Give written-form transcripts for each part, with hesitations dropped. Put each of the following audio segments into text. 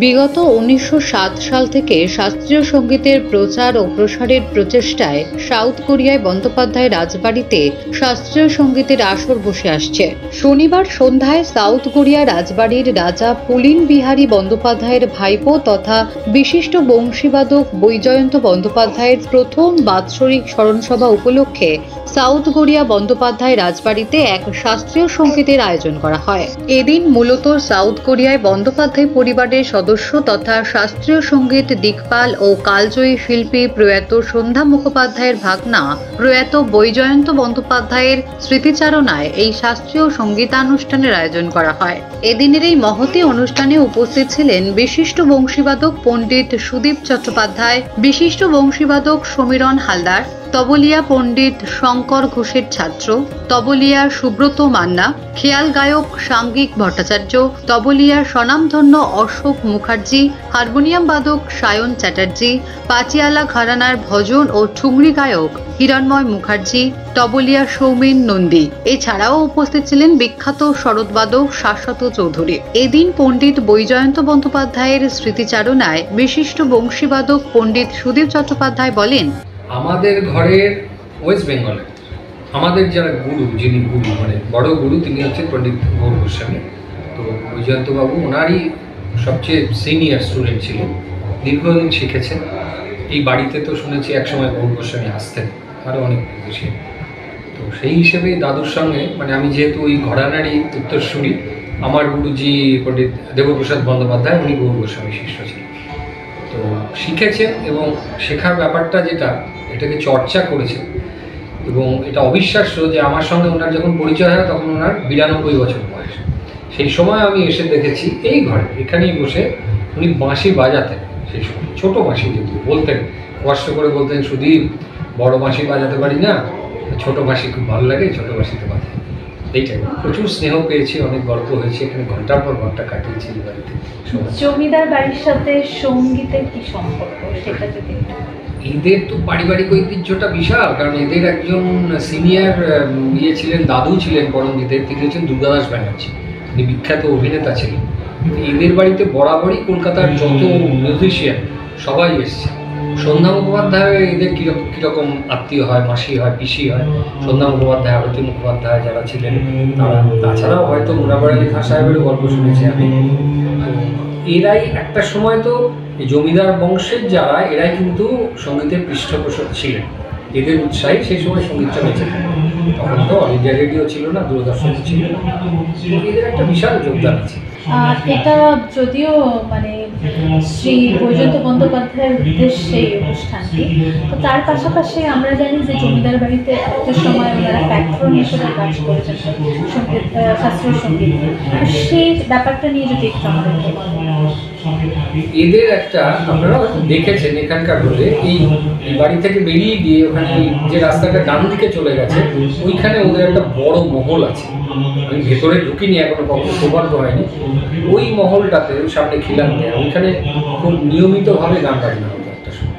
বিগত 1907 সাল থেকে শাস্ত্রীয় সঙ্গীতের প্রচার ও প্রসারের প্রচেষ্টায় সাউথ কোরিয়ায় বন্দ্যোপাধ্যায় রাজবাড়িতে শাস্ত্রীয় সঙ্গীতের আসর বসে আসছে। শনিবার সন্ধ্যায় সাউথ কোরিয়া রাজবাড়ির রাজা পুলিন বিহারী বন্দ্যোপাধ্যায়ের ভাইপো তথা বিশিষ্ট বংশীবাদক বৈজয়ন্ত বন্দ্যোপাধ্যায়ের প্রথম বাৎসরিক স্মরণসভা উপলক্ষে সাউথ কোরিয়া বন্দ্যোপাধ্যায় রাজবাড়িতে এক শাস্ত্রীয় সঙ্গীতের আয়োজন করা হয়। এদিন মূলত সাউথ কোরিয়ায় বন্দ্যোপাধ্যায় পরিবারের সদস্য তথা শাস্ত্রীয় সঙ্গীত দিকপাল ও কালজয়ী শিল্পী প্রয়াত সন্ধ্যা মুখোপাধ্যায়ের ভাগনা প্রয়াত বৈজয়ন্ত বন্দ্যোপাধ্যায়ের স্মৃতিচারণায় এই শাস্ত্রীয় সঙ্গীতানুষ্ঠানের আয়োজন করা হয়। এদিনের এই মহতী অনুষ্ঠানে উপস্থিত ছিলেন বিশিষ্ট বংশীবাদক পণ্ডিত সুদীপ চট্টোপাধ্যায়, বিশিষ্ট বংশীবাদক সমীরণ হালদার, তবলিয়া পণ্ডিত শঙ্কর ঘোষের ছাত্র, তবলিয়া সুব্রত মান্না, খেয়াল গায়ক সাঙ্গিক ভট্টাচার্য, তবলিয়ার স্বনামধন্য অশোক মুখার্জি, হারমোনিয়াম বাদক সায়ন চ্যাটার্জি, পাচিয়ালা ঘরানার ভজন ও ঠুংরি গায়ক হিরণময় মুখার্জি, তবলিয়া সৌমেন নন্দী। এছাড়াও উপস্থিত ছিলেন বিখ্যাত শরৎবাদক শাশ্বত চৌধুরী। এদিন পণ্ডিত বৈজয়ন্ত বন্দ্যোপাধ্যায়ের স্মৃতিচারণায় বিশিষ্ট বংশীবাদক পণ্ডিত সুদীপ চট্টোপাধ্যায় বলেন, আমাদের ঘরের ওয়েস্ট বেঙ্গলে আমাদের যারা গুরু, যিনি গুরু মানে বড় গুরু, তিনি হচ্ছেন পণ্ডিত গৌর গোস্বামী। তো বৈজয়ন্তবাবু ওনারই সবচেয়ে সিনিয়র স্টুডেন্ট ছিলেন, দীর্ঘদিন শিখেছেন। এই বাড়িতে তো শুনেছি একসময় গৌর গোস্বামী আসতেন, আরও অনেক বেশি। তো সেই হিসেবে দাদুর সঙ্গে মানে আমি যেহেতু ওই ঘরানারই উত্তরসূরি, আমার গুরুজি পণ্ডিত দেবপ্রসাদ বন্দ্যোপাধ্যায়, উনি গৌর গোস্বামী শিষ্য ছিলেন। তো শিখেছেন এবং শেখার ব্যাপারটা যেটা, এটাকে চর্চা করেছেন। এবং এটা অবিশ্বাস্য যে আমার সঙ্গে ওনার যখন পরিচয় হয় তখন ওনার 92 বছর বয়স। সেই সময় আমি এসে দেখেছি এই ঘরে এখানেই বসে উনি বাঁশি বাজাতেন। সেই সময় ছোটো বাঁশি যেহেতু বলতেন, কষ্ট করে বলতেন, সুদীপ বড় বাঁশি বাজাতে পারি না, ছোটো বাঁশি খুব ভালো লাগে, ছোটো বাঁশিতে বাজাই। এইটাই প্রচুর স্নেহ পেয়েছি, অনেক গল্প হয়েছে, এখানে ঘন্টার পর ঘন্টা কাটিয়েছি এই বাড়িতে। জমিদার বাড়ির সাথে সঙ্গীতের কি সম্পর্ক সেটা যদি? এদের তো পারিবারিক ঐতিহ্যটা বিশাল, কারণ এদের একজন সিনিয়র ছিলেন, দাদু ছিলেন পরমজিতের, তিনি হচ্ছেন দুর্গাদাস ব্যানার্জি, তিনি বিখ্যাত অভিনেতা ছিলেন। এদের বাড়িতে বরাবরই কলকাতার যত মিউজিশিয়ান সবাই এসছে। সন্ধ্যা মুখোপাধ্যায় এদের কীরকম আত্মীয় হয়, মাসি হয়, পিসি হয়। সন্ধ্যা মুখোপাধ্যায়, আরতি মুখোপাধ্যায় যারা ছিলেন তারা, তাছাড়াও হয়তো মুরাবাড়ি আলী খান সাহেবেরও গল্প শুনেছি আমি। এরাই একটা সময় তো জমিদার বংশের যারা, এরাই কিন্তু সঙ্গীতের পৃষ্ঠপোষক ছিলেন। এদের উৎসাহী সেই সময় সঙ্গীতটা বেঁচে থাকে। তখন তো অল ইন্ডিয়া রেডিও ছিল না, দূরদর্শন ছিল না, এদের একটা বিশাল যোগদান আছে। এটা যদিও মানে শ্রী বৈজয়ন্ত বন্দ্যোপাধ্যায়ের উদ্দেশ্যে এই অনুষ্ঠানটি, তো তার পাশাপাশি আমরা জানি যে জমিদার বাড়িতে একটা সময় ওনারা প্যাট্রন হিসেবে কাজ করেছেন সঙ্গীত, শাস্ত্রীয় সঙ্গীত। সেই ব্যাপারটা নিয়ে যদি একটু আমাদের এদের একটা, আপনারা দেখেছেন এখানকার বলে এই বাড়ি থেকে বেরিয়ে গিয়ে ওখানে যে রাস্তাটা ডান দিকে চলে গেছে, ওইখানে ওদের একটা বড় মহল আছে। আমি ভেতরে ঢুকিনি এখনো, কখনো সৌভাগ্য হয়নি। ওই মহলটাতে সামনে খিলান দেয়, ওইখানে খুব নিয়মিতভাবে গান বাজনা হতো একটা সময়।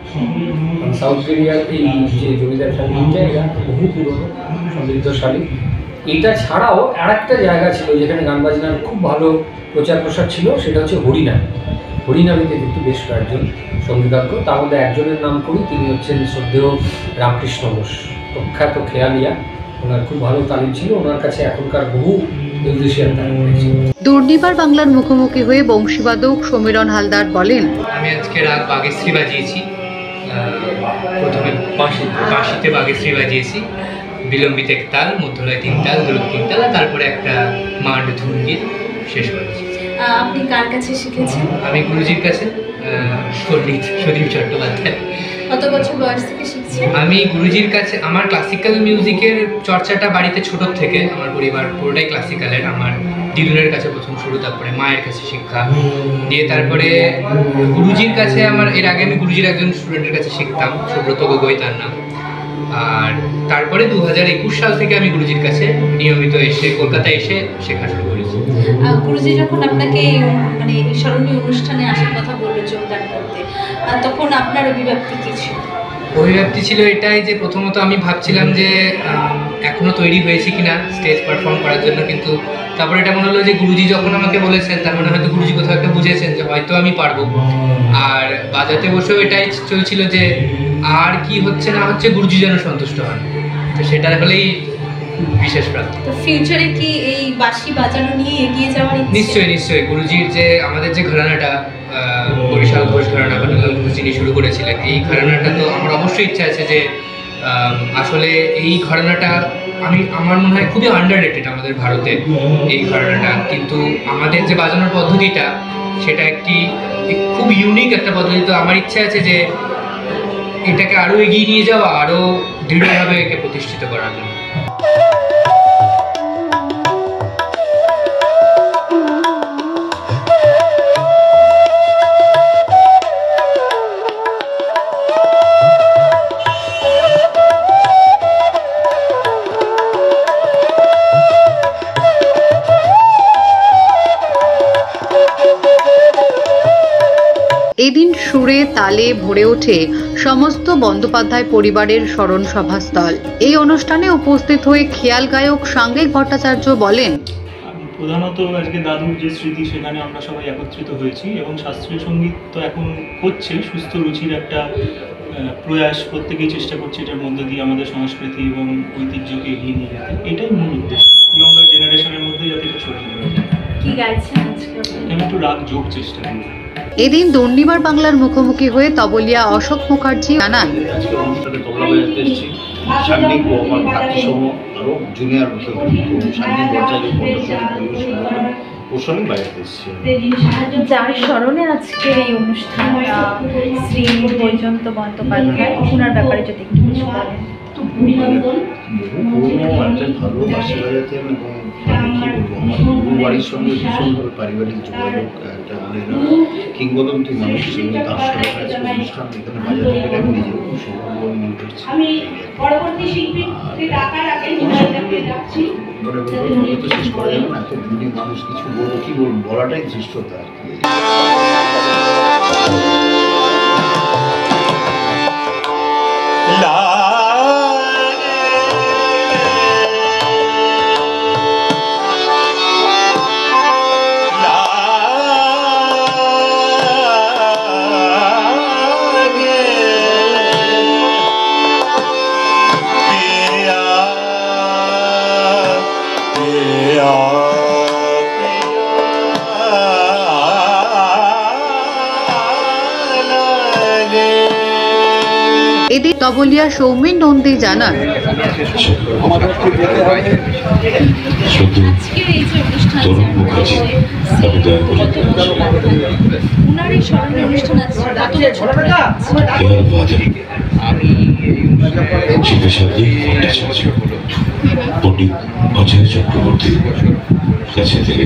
সাউথ কোরিয়ার এই যে জমিদার ফ্যামিলিটা, এরা বহু পুরনো সমৃদ্ধশালী। এটা ছাড়াও আর একটা জায়গা ছিল যেখানে গান বাজনার খুব ভালো প্রচার প্রসার ছিল, সেটা হচ্ছে হরিনাম। হরিনামীতে কিন্তু বেশ কয়েকজন সঙ্গীতজ্ঞ, তার মধ্যে একজনের নাম করি, তিনি হচ্ছেন শ্রদ্ধেয় রামকৃষ্ণ ঘোষ, প্রখ্যাত খেয়ালিয়া। ওনার খুব ভালো তালিম ছিল, ওনার কাছে এখনকার বহু মিউজিশিয়ান তালিম পেয়েছে। দুর্নিবার বাংলার মুখোমুখি হয়ে বংশীবাদক সমীরণ হালদার বলেন, আমি আজকে রাগ বাগেশ্রী বাজিয়েছি। প্রথমে বাঁশিতে বাগেশ্রী বাজিয়েছি, বিলম্বিত এক তাল, মধ্যলয় 3 তাল, দ্রুত 3 তাল, আর তারপরে একটা মান্ড ধুন গীত শেষ করেছি। আপনি কার কাছে শিখেছেন? আমি গুরুজির কাছে, পণ্ডিত সুদীপ চট্টোপাধ্যায়। কত বছর বয়স থেকে শিখছেন? আমি গুরুজির কাছে, আমার ক্লাসিক্যাল মিউজিকের চর্চাটা বাড়িতে ছোটোর থেকে, আমার পরিবার পুরোটাই ক্লাসিক্যালের। আমার দিদুনের কাছে প্রথম শুরু, তারপরে মায়ের কাছে শিক্ষা দিয়ে, তারপরে গুরুজির কাছে আমার, এর আগে আমি গুরুজির একজন স্টুডেন্টের কাছে শিখতাম, সুব্রত গগৈ তার নাম। আর তারপরে 2021 সাল থেকে আমি গুরুজির কাছে নিয়মিত এসে, কলকাতায় এসে শেখা শুরু করেছি। গুরুজি যখন আপনাকে মানে এই স্মরণীয় অনুষ্ঠানে আসার কথা বললো যোগদান করতে, তখন আপনার অভিব্যক্তি কী ছিল? অভিব্যক্তি ছিল এটাই যে প্রথমত আমি ভাবছিলাম যে এখনো তৈরি হয়েছি কিনা স্টেজ পারফর্ম করার জন্য, কিন্তু তারপরে এটা মনে হলো যে গুরুজি যখন আমাকে বলেছেন তার মানে হয়তো গুরুজি কোথাও একটা বুঝেছেন যে হয়তো আমি পারবো। আর বাজাতে বসেও এটাই চলছিল যে আর কি হচ্ছে না হচ্ছে গুরুজি যেন সন্তুষ্ট হন, তো সেটা হলেই বিশেষ প্রাপ্তি। তো ফিউচারে কি এই বাঁশি বাজানো নিয়ে এগিয়ে যাওয়ার ইচ্ছে? নিশ্চয়ই নিশ্চয়ই, গুরুজির যে আমাদের যে ঘরানাটা বরিশাল ঘোষ ঘরানা বানুলাল ঘোষ যিনি শুরু করেছিলেন, এই ঘরানাটা তো আমার অবশ্যই ইচ্ছা আছে যে আসলে এই ঘরানাটা আমার মনে হয় খুবই আন্ডাররেটেড আমাদের ভারতে এই ঘরানাটা, কিন্তু আমাদের যে বাজানোর পদ্ধতিটা সেটা একটি খুব ইউনিক একটা পদ্ধতি। তো আমার ইচ্ছা আছে যে এটাকে আরও এগিয়ে নিয়ে যাওয়া, আরও দৃঢ়ভাবে একে প্রতিষ্ঠিত করার জন্য। এদিন সুরে তালে ভরে ওঠে সমস্ত বন্দ্যোপাধ্যায় পরিবারের স্মরণ সভাস্থল। এই অনুষ্ঠানে উপস্থিত হয়ে খেয়াল গায়ক সাঙ্গিক ভট্টাচার্য বলেন, প্রধানত আজকে দাদুর যে স্মৃতি সেখানে আমরা সবাই একত্রিত হয়েছি এবং শাস্ত্রীয় সঙ্গীত তো এখন হচ্ছে সুস্থ রুচির একটা প্রয়াস, প্রত্যেকেই চেষ্টা করছে এটার মধ্যে দিয়ে আমাদের সংস্কৃতি এবং ঐতিহ্যকে এগিয়ে নিয়ে যেতে। এটাই মূল উদ্দেশ্য, ইয়ঙ্গার জেনারেশনের মধ্যে যাতে এটা ছড়িয়ে দেবে। কি গাইছেন আজকে? আমি একটু রাগ যোগ চেষ্টা করি। এদিন দুর্নিবার বাংলার মুখোমুখি হয়ে তবলিয়া অশোক মুখার্জি জানান, আজকে অনুষ্ঠানে তবলা বাজাতে এসেছি। সাংনিক ও আমার ভাতৃসম আরও জুনিয়র সাংনিক পর্যায়ে ওর সঙ্গে বাজাতে এসেছি। যার স্মরণে আজকের এই অনুষ্ঠানটা শ্রী বৈজয়ন্ত বন্দ্যোপাধ্যায়, ওনার ব্যাপারে যদি একটু কিছু বলেন। পুরোনো একটা ভালো বাঁশি বাজাতেন এবং কী বলবো, আমার গুরু বাড়ির সঙ্গে ভীষণভাবে পারিবারিক যোগাযোগ, একটা মানে কিংবদন্তি মানুষ এবং তার সঙ্গে আজকে অনুষ্ঠান এখানে বাজাতে পেরে আমি নিজেও খুব সৌভাগ্য মনে করছি। তো শেষ করা যাবে না, এত গুণী মানুষ, কিছু বলবো কি বলবো, বলাটাই ধৃষ্টতা আর কি। এদিন তবলিয়া সৌমেন নন্দী জানান, আজকের এই যে অনুষ্ঠান ওনার এই স্মরণীয় অনুষ্ঠান আছে, পণ্ডিত অজয় চক্রবর্তী কাছে থেকে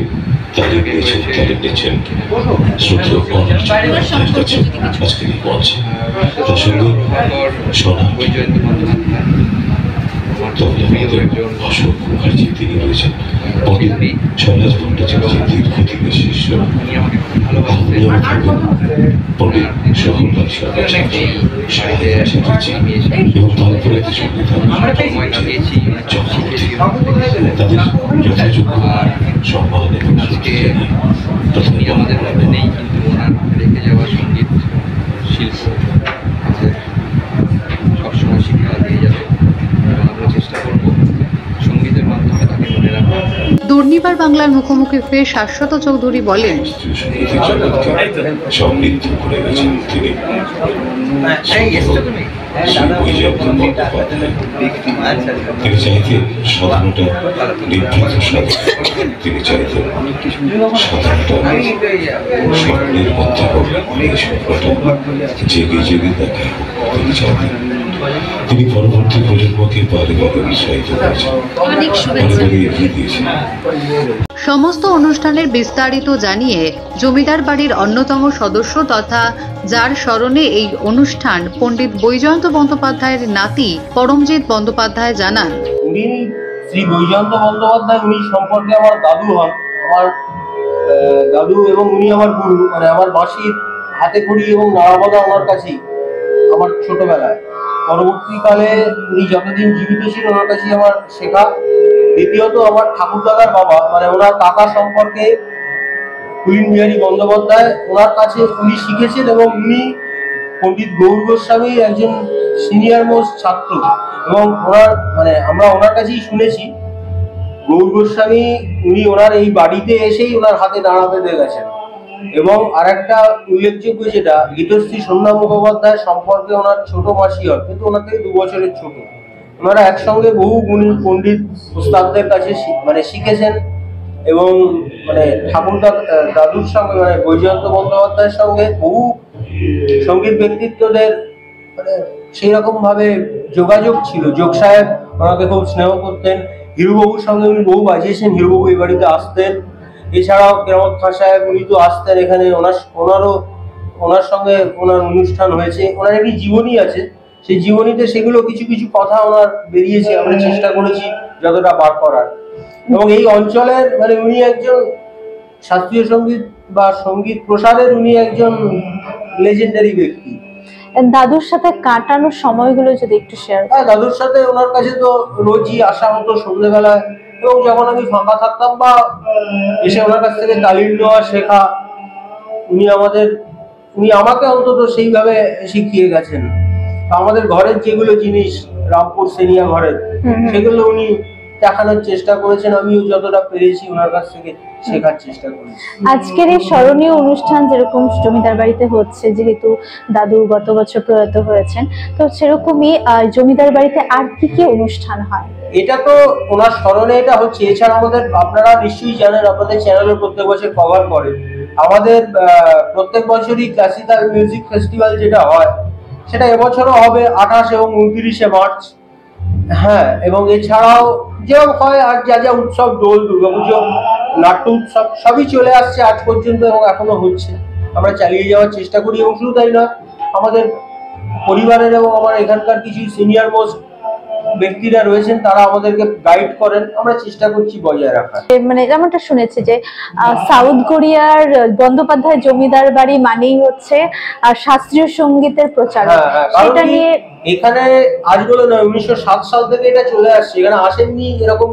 তালিম নিয়েছেন শ্রদ্ধেয় কর্মচারীর কাছে আজকের এই মঞ্চে। তার সঙ্গে অশোক মুখার্জি, তিনি রয়েছেন পণ্ডিত শৈলাজ ভট্টাচার্যের দীর্ঘদিনের শিষ্য, পণ্ডিত সোহনলাল চ্যাটার্জি এবং তারপরে তাদের যথাযোগ্য সম্মান এবং প্রথমে আমাদের মধ্যে নেই, কিন্তু ওনার রেখে যাওয়া সঙ্গীত শিল্প আমাদের সবসময় শিক্ষা দিয়ে যাবে এবং আমরা চেষ্টা করব সঙ্গীতের মাধ্যমে তাকে মনে রাখা। দুর্নিবার বাংলার মুখোমুখি হয়ে শাশ্বত চৌধুরী বলেন, সমৃদ্ধ করে গেছেন তিনি। তিনি চাইতেন সাধনাটা নিভৃত সাধনা, তিনি চাইতেন সাধনাটা স্বপ্নের মধ্যে এই স্বপ্নটা জেগে জেগে দেখা তিনি চাইতেন। তিনি পরবর্তী প্রজন্মকে বারে বারে উৎসাহিত করেছেন, বারে বারে এগিয়ে দিয়েছেন। সমস্ত অনুষ্ঠানের বিস্তারিত জানিয়ে জমিদার বাড়ির অন্যতম সদস্য তথা যার স্মরণে এই অনুষ্ঠান পণ্ডিত বৈজয়ন্ত বন্দ্যোপাধ্যায়ের নাতি পরমজিৎ বন্দ্যোপাধ্যায় জানান, উনি শ্রী বৈজয়ন্ত বন্দ্যোপাধ্যায়, উনি সম্পর্কে আমার দাদু হন, আমার দাদু, এবং উনি আমার গুরু। মানে আমার বাঁশির হাতে খড়ি এবং নাড়াবাদা ওনার কাছেই আমার ছোটবেলায়। পরবর্তীকালে উনি যতদিন জীবিত ছিল ওনার কাছে আমার শেখা। দ্বিতীয়ত আমার ঠাকুর দাদার বাবা মানে ওনার কাকা সম্পর্কে কুলীন বিহারী বন্দ্যোপাধ্যায়, ওনার কাছে উনি শিখেছেন এবং উনি পণ্ডিত গৌর গোস্বামীর একজন সিনিয়র মোস্ট ছাত্র। এবং ওনার মানে আমরা ওনার কাছেই শুনেছি গৌর গোস্বামী উনি ওনার এই বাড়িতে এসেই ওনার হাতে দাঁড়া বেঁধে গেছেন। এবং আরেকটা উল্লেখযোগ্য যেটা গীতশ্রী সন্ধ্যা মুখোপাধ্যায় সম্পর্কে ওনার ছোট মাসি হয়, কিন্তু ওনার থেকে 2 বছরের ছোট। ওনারা একসঙ্গে বহু গুণী পণ্ডিত উস্তাদদের কাছে মানে শিখেছেন এবং মানে ঠাকুর দাদুর সঙ্গে মানে বৈজয়ন্ত বন্দ্যোপাধ্যায়ের সঙ্গে বহু সঙ্গীত ব্যক্তিত্বদের মানে সেই রকম ভাবে যোগাযোগ ছিল। যোগ সাহেব ওনাকে খুব স্নেহ করতেন। হিরুবাবুর সঙ্গে উনি বহু বাজিয়েছেন, হিরুবাবু এই বাড়িতে আসতেন। এছাড়াও কেরামত খান সাহেব উনি তো আসতেন এখানে, ওনার সঙ্গে ওনার অনুষ্ঠান হয়েছে। ওনার একটি জীবনী আছে, সেই জীবনীতে সেগুলো কিছু কিছু কথা ওনার বেরিয়েছে, আমরা চেষ্টা করেছি যতটা বার করার। এবং এই অঞ্চলের মানে উনি একজন শাস্ত্রীয় সঙ্গীত বা সঙ্গীত প্রসারের উনি একজন লেজেন্ডারি ব্যক্তি। দাদুর সাথে কাটানোর সময়গুলো যদি একটু শেয়ার। হ্যাঁ, দাদুর সাথে ওনার কাছে তো রোজই আসা হতো সন্ধ্যেবেলায়, এবং যখন আমি ফাঁকা থাকতাম বা এসে ওনার কাছ থেকে তালিম নেওয়া শেখা, উনি আমাকে অন্তত সেইভাবে শিখিয়ে গেছেন। আমাদের ঘরের যেগুলো জিনিস রামপুর সেনিয়া ঘরের সেগুলো উনি দেখানোর চেষ্টা করেছেন, আমিও যতটা পেরেছি ওনার কাছ থেকে শেখার চেষ্টা করেছি। আজকের এই স্মরণীয় অনুষ্ঠান যেরকম জমিদার বাড়িতে হচ্ছে, যেহেতু দাদু গত বছর প্রয়াত হয়েছেন, তো সেরকমই জমিদার বাড়িতে আর কি কি অনুষ্ঠান হয়? এটা তো ওনার স্মরণে এটা হচ্ছে। এছাড়া আমাদের আপনারা নিশ্চয়ই জানেন, আপনাদের চ্যানেলে প্রত্যেক বছর কভার করে, আমাদের প্রত্যেক বছরই ক্লাসিক্যাল মিউজিক ফেস্টিভ্যাল যেটা হয় সেটা এবছরও হবে 28 এবং 29শে মার্চ। হ্যাঁ, এবং এছাড়াও যেরকম হয় আর যা যা উৎসব, দোল, দুর্গাপুজো, নাট্য উৎসব সবই চলে আসছে আজ পর্যন্ত এবং এখনো হচ্ছে। আমরা চালিয়ে যাওয়ার চেষ্টা করি। এবং শুধু তাই না, আমাদের পরিবারের এবং আমার এখানকার কিছু সিনিয়র মোস্ট ব্যক্তিরা রয়েছেন, তারা আমাদেরকে গাইড করেন, আমরা চেষ্টা করছি বজায় রাখার। মানে যেমনটা শুনেছি যে সাউথ কোরিয়ার বন্দ্যোপাধ্যায় জমিদার বাড়ি মানেই হচ্ছে শাস্ত্রীয় সঙ্গীতের প্রচার। সেটা নিয়ে এখানে আজ বলে নয়, 1907 সাল থেকে এটা চলে আসছে। এখানে আসেননি এরকম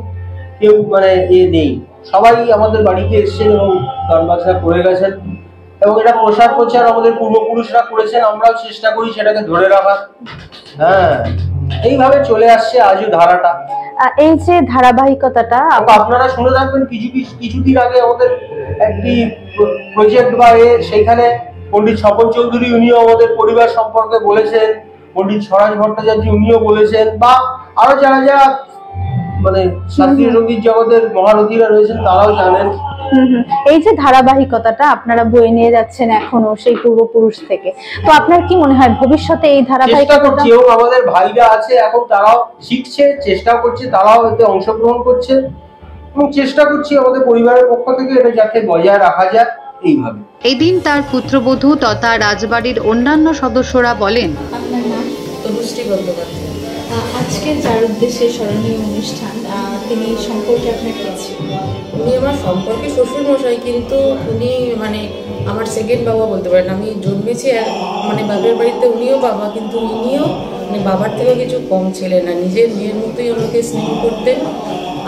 কেউ মানে নেই, সবাই আমাদের বাড়িতে এসেছেন এবং গান বাজনা করে গেছেন। এবং এটা প্রচার আমাদের পূর্বপুরুষরা করেছেন, আমরাও চেষ্টা করি সেটাকে ধরে রাখার। হ্যাঁ, এইভাবে চলে আসছে আজও ধারাটা। এই যে ধারাবাহিকতাটা আপনারা শুনে থাকবেন, কিছুদিন আগে আমাদের একটি প্রজেক্ট বা সেখানে পণ্ডিত স্বপন চৌধুরী উনিও আমাদের পরিবার সম্পর্কে বলেছেন, পণ্ডিত স্বরাজ ভট্টাচার্য উনিও বলেছেন, বা আরো যারা যারা মানে শাস্ত্রীয় সঙ্গীত জগতের মহারথীরা রয়েছেন তারাও জানেন। এই যে ধারাবাহিকতাটা আপনারা বয়ে নিয়ে যাচ্ছেন এখনো সেই পূর্বপুরুষ থেকে, তো আপনার কি মনে হয় ভবিষ্যতে এই ধারাবাহিকতা? এবং আমাদের ভাইরা আছে এখন, তারাও শিখছে, চেষ্টা করছে, তারাও এতে অংশগ্রহণ করছে এবং চেষ্টা করছি আমাদের পরিবারের পক্ষ থেকে এটা যাতে বজায় রাখা যায় এইভাবে। এই দিন তার পুত্রবধূ তথা রাজবাড়ির অন্যান্য সদস্যরা বলেন, আপনার নাম? তনুশ্রী বন্দ্যোপাধ্যায়। আজকে যার উদ্দেশ্যে স্মরণীয় অনুষ্ঠান, তিনি সম্পর্কে আপনার কি আছে? উনি আমার সম্পর্কে শ্বশুরমশাই, কিন্তু উনি মানে আমার সেকেন্ড বাবা বলতে পারেন। আমি জন্মেছি মানে বাবার বাড়িতে, উনিও বাবা, কিন্তু উনিও মানে বাবার থেকেও কিছু কম ছিলেন না, নিজের মেয়ের মতোই আমাকে স্নেহ করতেন।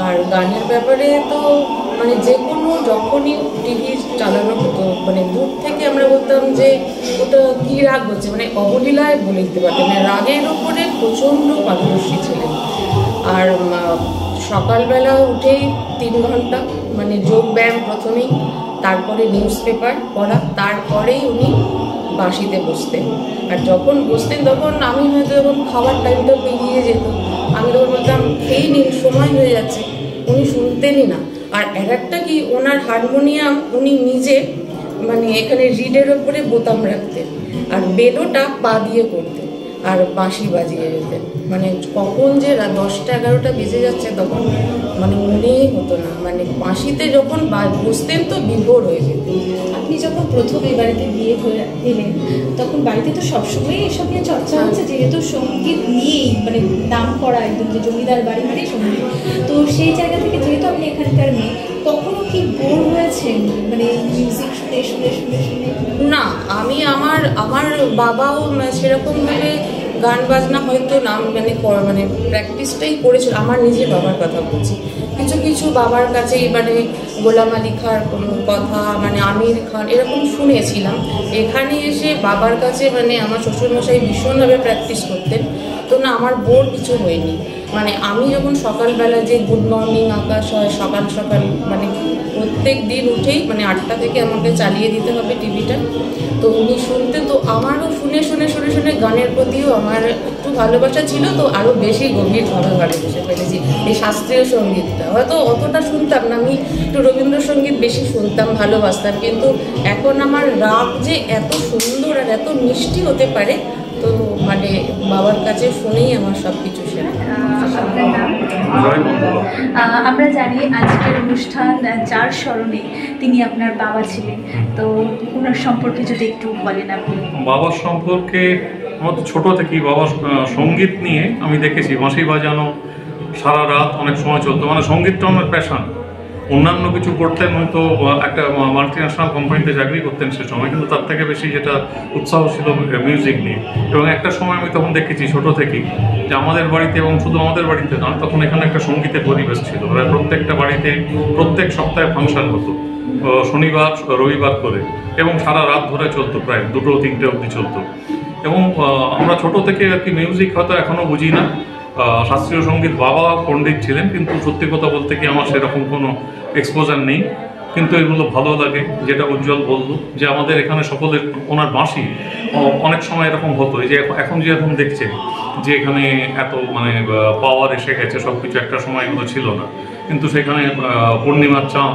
আর গানের ব্যাপারে তো মানে যে কোনো যখনই টিভি চালানো হতো মানে দূর থেকে আমরা বলতাম যে ওটা কী রাগ হচ্ছে, মানে অবলীলায় বলে দিতে পারতেন, মানে রাগের ওপরে প্রচণ্ড পারদর্শী ছিলেন। আর সকালবেলা উঠেই 3 ঘন্টা মানে যোগ ব্যায়াম প্রথমেই, তারপরে নিউজ পেপার পড়া, তারপরেই উনি বাঁশিতে বসতেন। আর যখন বসতেন তখন আমি হয়তো যখন খাওয়ার টাইমটা পেরিয়ে যেত, আমি তখন বলতাম খেয়েই নিন, সময় হয়ে যাচ্ছে, উনি শুনতেনই না। আর একটা কি, ওনার হারমোনিয়াম উনি নিজে মানে এখানে রিডের ওপরে বোতাম রাখতেন, আর বেলোটা পা দিয়ে করতেন, আর বাঁশি বাজিয়ে যেতেন। মানে কখন যে 10টা-11টা বেজে যাচ্ছে তখন মানে মনেই হতো না, মানে বাঁশিতে যখন বসতেন তো বিভোর হয়ে যেতেন। আপনি যখন প্রথম এই বাড়িতে বিয়ে হয়ে এলেন তখন বাড়িতে তো সবসময় এসব নিয়ে চর্চা হচ্ছে, যেহেতু সঙ্গীত নিয়েই মানে নাম করা একদম যে জমিদার বাড়ি মানে সঙ্গীত, তো সেই জায়গা থেকে যেহেতু আপনি এখানকার মেয়ে, কখনো কি বোর হয়েছেন মানে মিউজিক শুনে শুনে শুনে শুনে? না, আমি আমার বাবাও সেরকমভাবে গান বাজনা হয়তো নাম মানে প্র্যাকটিসটাই করেছিল। আমার নিজের বাবার কথা বলছি, কিছু কিছু বাবার কাছে মানে গোলাম আলী খাঁর কোনো কথা, মানে আমির খান এরকম শুনেছিলাম। এখানে এসে বাবার কাছে মানে আমার শ্বশুরমশাই ভীষণভাবে প্র্যাকটিস করতেন, তো না আমার বোর কিছু হয়নি। মানে আমি যখন সকালবেলা যে গুড মর্নিং আকাশ হয় সকাল সকাল, মানে প্রত্যেক দিন উঠেই মানে 8টা থেকে আমাকে চালিয়ে দিতে হবে টিভিটা, তো উনি শুনতেন। তো আমারও শুনে শুনে শুনে শুনে গানের প্রতিও আমার একটু ভালোবাসা ছিল, তো আরও বেশি গভীরভাবে ভালোবেসে ফেলেছি এই শাস্ত্রীয় সঙ্গীতটা। হয়তো অতটা শুনতাম না, আমি একটু রবীন্দ্রসঙ্গীত বেশি শুনতাম, ভালোবাসতাম, কিন্তু এখন আমার রাগ যে এত সুন্দর আর এত মিষ্টি হতে পারে, তো মানে বাবার কাছে শুনেই আমার সব কিছু শেখা। আমরা জানি আজকের অনুষ্ঠান যার স্মরণে তিনি আপনার বাবা ছিলেন, তো ওনার সম্পর্কে যদি একটু বলেন আপনি। বাবার সম্পর্কে আমার তো ছোটো থেকেই বাবার সঙ্গীত নিয়ে আমি দেখেছি, বাঁশি বাজানো সারা রাত অনেক সময় চলতো, মানে সঙ্গীতটা আমার প্যাশন। অন্যান্য কিছু করতেন, হয়তো একটা মাল্টিন্যাশনাল কোম্পানিতে চাকরি করতেন সে সময়, কিন্তু তার থেকে বেশি যেটা উৎসাহ ছিল মিউজিক নিয়ে। এবং একটা সময় আমি তখন দেখেছি ছোটো থেকেই যে আমাদের বাড়িতে, এবং শুধু আমাদের বাড়িতে নয়, তখন এখানে একটা সঙ্গীতের পরিবেশ ছিল। প্রায় প্রত্যেকটা বাড়িতে প্রত্যেক সপ্তাহে ফাংশন হতো, শনিবার রবিবার করে, এবং সারা রাত ধরে চলতো, প্রায় 2-3টে অবধি চলতো। এবং আমরা ছোটো থেকে আর কি মিউজিক হয়তো এখনও বুঝি না, শাস্ত্রীয় সঙ্গীত বাবা পণ্ডিত ছিলেন, কিন্তু সত্যি কথা বলতে কি আমার সেরকম কোনো এক্সপোজার নেই, কিন্তু এগুলো ভালো লাগে। যেটা উজ্জ্বল বললো যে আমাদের এখানে সকলের ওনার বাঁশি অনেক সময় এরকম হতো যে এখন যেরকম দেখছে যে এখানে এত মানে পাওয়ার এসে গেছে, সব কিছু একটা সময় এগুলো ছিল না, কিন্তু সেখানে পূর্ণিমার চাঁদ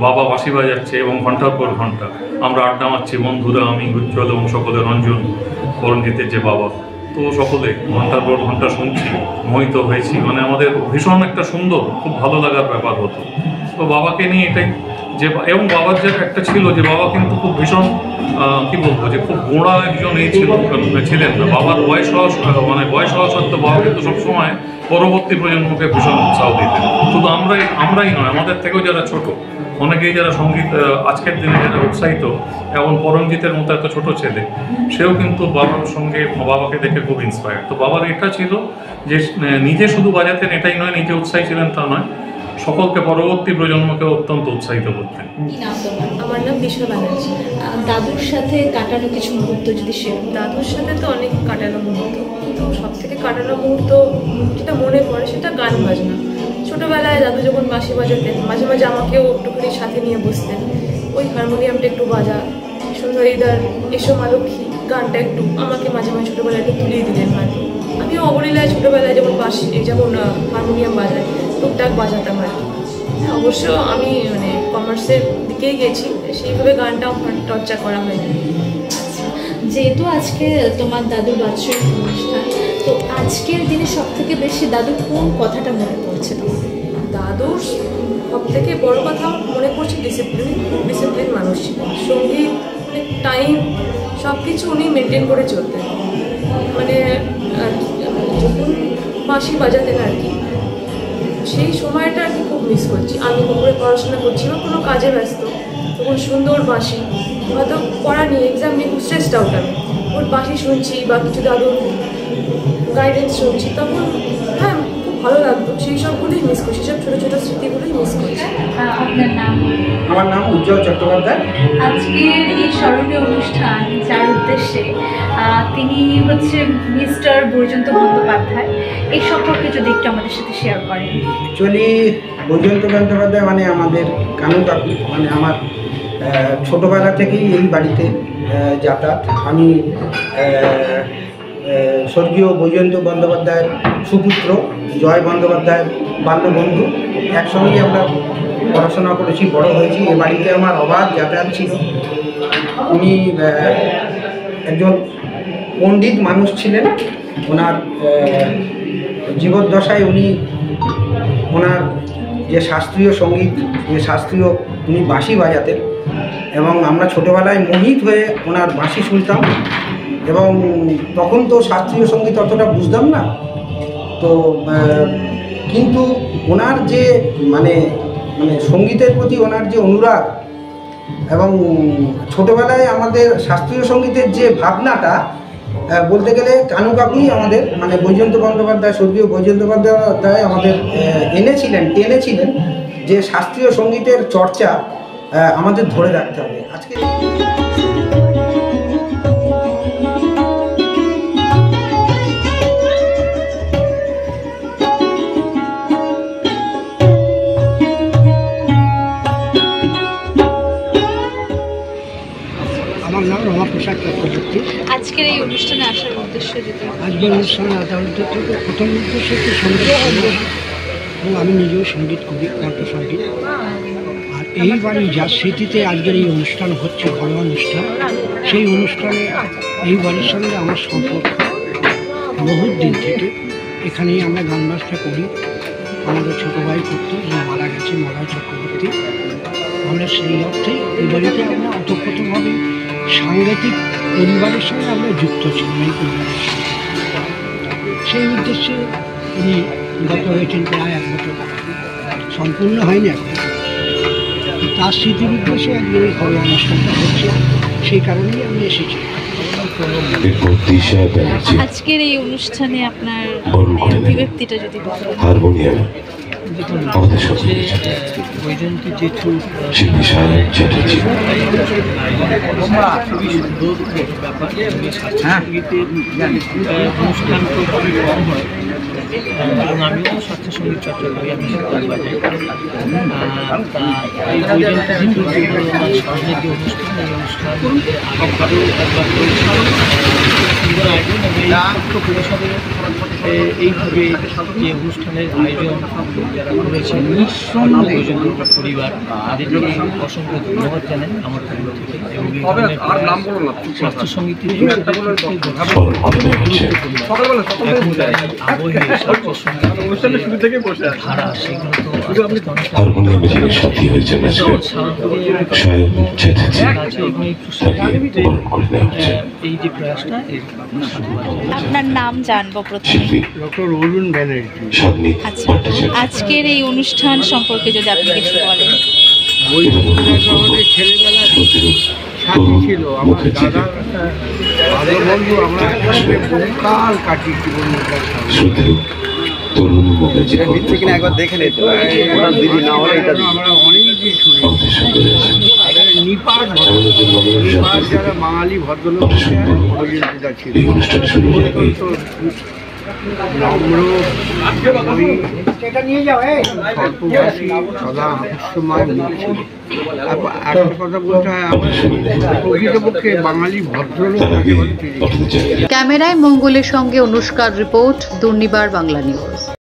বাবা বাঁশি বাজাচ্ছে এবং ঘন্টার পর ঘন্টা আমরা আড্ডা মারছি বন্ধুরা, আমি উজ্জ্বল এবং সকলে, রঞ্জন বরঞ্জিতের যে বাবা, তো সকলে ঘন্টার পর ঘন্টা শুনছি, মোহিত হয়েছি। মানে আমাদের ভীষণ একটা সুন্দর, খুব ভালো লাগার ব্যাপার হতো। তো বাবাকে নিয়ে এটাই যে, এবং বাবার যে একটা ছিল যে বাবা কিন্তু খুব ভীষণ কী বলবো যে খুব গোঁড়া একজন ছিলেন না। বাবার বয়স হওয়া সত্ত্বেও বাবা কিন্তু সবসময় পরবর্তী প্রজন্মকে ভীষণ উৎসাহ দিতেন। শুধু আমরাই নয়, আমাদের থেকেও যারা ছোট অনেকেই যারা সঙ্গীত আজকের দিনে যারা উৎসাহিত, এবং পরমজিতের মতো এত ছোট ছেলে, সেও কিন্তু বাবার সঙ্গে বাবাকে দেখে খুব ইন্সপায়ার্ড। তো বাবার এটা ছিল যে নিজে শুধু বাজাতেন এটাই নয়, নিজে উৎসাহী ছিলেন তা নয়, সকলকে পরবর্তী প্রজন্মকে অত্যন্ত উৎসাহিত করতেন। আমার নাম দিশা ব্যানার্জি। দাদুর সাথে কাটানো কিছু মুহূর্ত যদি দাদুর সাথে তো অনেক কাটানো মুহূর্ত, কিন্তু সব থেকে কাটানো মুহূর্ত যেটা মনে পড়ে সেটা গান বাজনা। ছোটোবেলায় দাদু যখন বাঁশি বাজাতেন, মাঝে মাঝে আমাকেও একটুখানি সাথে নিয়ে বসতেন, ওই হারমোনিয়ামটা একটু বাজা, সুন্দরীদার এসো মা লক্ষ্মী গানটা একটু আমাকে মাঝে মাঝে ছোটোবেলায় একটু তুলিয়ে দিলেন হয়তো। আমিও অবলীলায় ছোটোবেলায় যেমন যেমন হারমোনিয়াম বাজাই, টুকটাক বাজাতাম আর কি। অবশ্য আমি মানে কমার্সের দিকেই গেছি, সেইভাবে গানটাও চর্চা করা হয়নি। যেহেতু আজকে তোমার দাদুর বাৎসরিক অনুষ্ঠান, তো আজকের দিনে সব থেকে বেশি দাদুর কোন কথাটা মনে পড়ছে তোমার? দাদুর সব থেকে বড় কথা মনে পড়ছে ডিসিপ্লিন মানুষ ছিলেন। সঙ্গীত মানে টাইম সব কিছু উনি মেনটেন করে চলতেন। মানে যখন বাঁশি বাজাতেন আর কি, সেই সময়টা আর কি খুব মিস করছি। আমি করে পড়াশোনা করছি বা কোনো কাজে ব্যস্ত, তখন সুন্দর বাঁশি, হয়তো পড়া নিয়ে এক্সাম নিয়ে খুব স্ট্রেসড আউট, আমি ওর বাঁশি শুনছি বা কিছু দাদুর গাইডেন্স শুনছি, তখন হ্যাঁ খুব ভালো লাগতো। সেই সবগুলোই মিস করছি, সব ছোটো ছোটো স্মৃতিগুলোই মিস করছি। আপনার নাম? আমার নাম উজ্জ্বল চট্টোপাধ্যায়। আজকের এই স্মরণীয় অনুষ্ঠান যার উদ্দেশ্যে তিনি হচ্ছে মিস্টার বৈজয়ন্ত বন্দ্যোপাধ্যায়, এই সম্পর্কে যদি একটু আমাদের সাথে শেয়ার করেন। অ্যাকচুয়ালি বৈজয়ন্ত বন্দ্যোপাধ্যায় মানে আমাদের কানু কাকু, মানে আমার ছোটোবেলা থেকেই এই বাড়িতে যাতায়াত। আমি স্বর্গীয় বৈজয়ন্ত বন্দ্যোপাধ্যায়ের সুপুত্র জয় বন্দ্যোপাধ্যায়ের বাল্যবন্ধু, একসঙ্গে আমরা পড়াশোনা করেছি, বড় হয়েছি। এ বাড়িতে আমার অবাধ যাতায়াত ছিল। উনি একজন পণ্ডিত মানুষ ছিলেন। ওনার জীবদ্দশায় ওনার যে শাস্ত্রীয় সঙ্গীত, যে শাস্ত্রীয় উনি বাঁশি বাজাতেন, এবং আমরা ছোটোবেলায় মোহিত হয়ে ওনার বাঁশি শুনতাম। এবং তখন তো শাস্ত্রীয় সঙ্গীত অতটা বুঝতাম না, তো কিন্তু ওনার যে মানে সঙ্গীতের প্রতি ওনার যে অনুরাগ, এবং ছোটোবেলায় আমাদের শাস্ত্রীয় সঙ্গীতের যে ভাবনাটা, বলতে গেলে কানু কাকুই আমাদের মানে বৈজয়ন্ত বন্দ্যোপাধ্যায়, স্বর্গীয় বৈজয়ন্ত বন্দ্যোপাধ্যায় আমাদের টেনেছিলেন যে শাস্ত্রীয় সঙ্গীতের চর্চা আমাদের ধরে রাখতে হবে। আজকে আমার নাম রমাপ্রসাদ চক্রবর্তী। আজকের এই অনুষ্ঠানে আসার উদ্দেশ্য যদি আজকের অনুষ্ঠানে আসার উদ্দেশ্য প্রথম উদ্দেশ্য হচ্ছে সঙ্গীত এবং আমি নিজেও সঙ্গীত করি, কণ্ঠসঙ্গীত। আর এই বাড়ি যার স্মৃতিতে আজকের এই অনুষ্ঠান হচ্ছে, ঘরোয়া অনুষ্ঠান, সেই অনুষ্ঠানে এই বাড়ির সঙ্গে আমার সম্পর্ক বহুত দিন থেকে। এখানেই আমরা গান বাজনা করি। আমাদের ছোটো ভাই করতো, মারা গেছে, মলয় চক্রবর্তী। আমরা সেই অর্থেই এই বাড়িতে আমরা অতপ্রতভাবে সাংগীতিক পরিবারের সঙ্গে আমরা যুক্ত ছিলাম। এই পরিবারের সঙ্গে সেই উদ্দেশ্যে উনি গত হয়েছেন প্রায় 1 বছর, সম্পূর্ণ হয়নি এখন। তার স্মৃতির উদ্দেশ্যে আজকে এই ঘরোয়া অনুষ্ঠানটা হচ্ছে, সেই কারণেই আমি এসেছি। আজকের এই অনুষ্ঠানে আপনার অভিব্যক্তিটা যদি বলেন। হারমোনিয়াম আমাদের সাথে বৈজয়ন্তী জেঠু শিল্পী সায়ন চ্যাটার্জি। খুবই সুন্দর ব্যাপার। সঙ্গীতের অনুষ্ঠান তো খুবই কম হয় এবং আমিও শাস্ত্রীয় সঙ্গীত চর্চা করি, আমি তাল বাজাই। এই বৈজয়ন্তী জেঠু সামনের যে অনুষ্ঠান, এই অনুষ্ঠান আগেবারও একবার করেছিলাম, সুন্দর আয়োজন। এবং এই ছোট্ট পরিসরে এইভাবে যে অনুষ্ঠানের আয়োজন যারা করেছেন বৈজয়ন্তী পরিবার, তাদেরকে অসংখ্য ধন্যবাদ জানাই আমার তরফ থেকে। এবং শাস্ত্রীয় সঙ্গীতের আবহে শাস্ত্রীয় সঙ্গীতের ধারা, সেগুলো তো হারমোনিয়ামে যিনি সাথী হয়েছেন এই যে প্রয়াসটা, আপনার নাম জানবো প্রথমে। শিল্পী ডক্টর অরুণ ব্যানার্জি। আচ্ছা, আজকের এই অনুষ্ঠান সম্পর্কে যদি আপনি কিছু বলেন। আমাদের ছেলেবেলা সাথী ছিল, আমার দাদার ভালো বন্ধু। আমরা বহুকাল কাটিয়েছি একবার দেখে নিতে দিদি না হলে এটা আমরা অনেক দিন শুনি। নিপাট যারা বাঙালি ভদ্রলোক ছিল, নম্র, স্বল্পভাষী, সদা হাস্যময় মুখ ছিল। একটা কথা বলতে হয়, আমরা প্রকৃতপক্ষে বাঙালি ভদ্রলোক। ক্যামেরায় মঙ্গলের সঙ্গে অনুষ্কার রিপোর্ট, দুর্নিবার বাংলা নিউজ।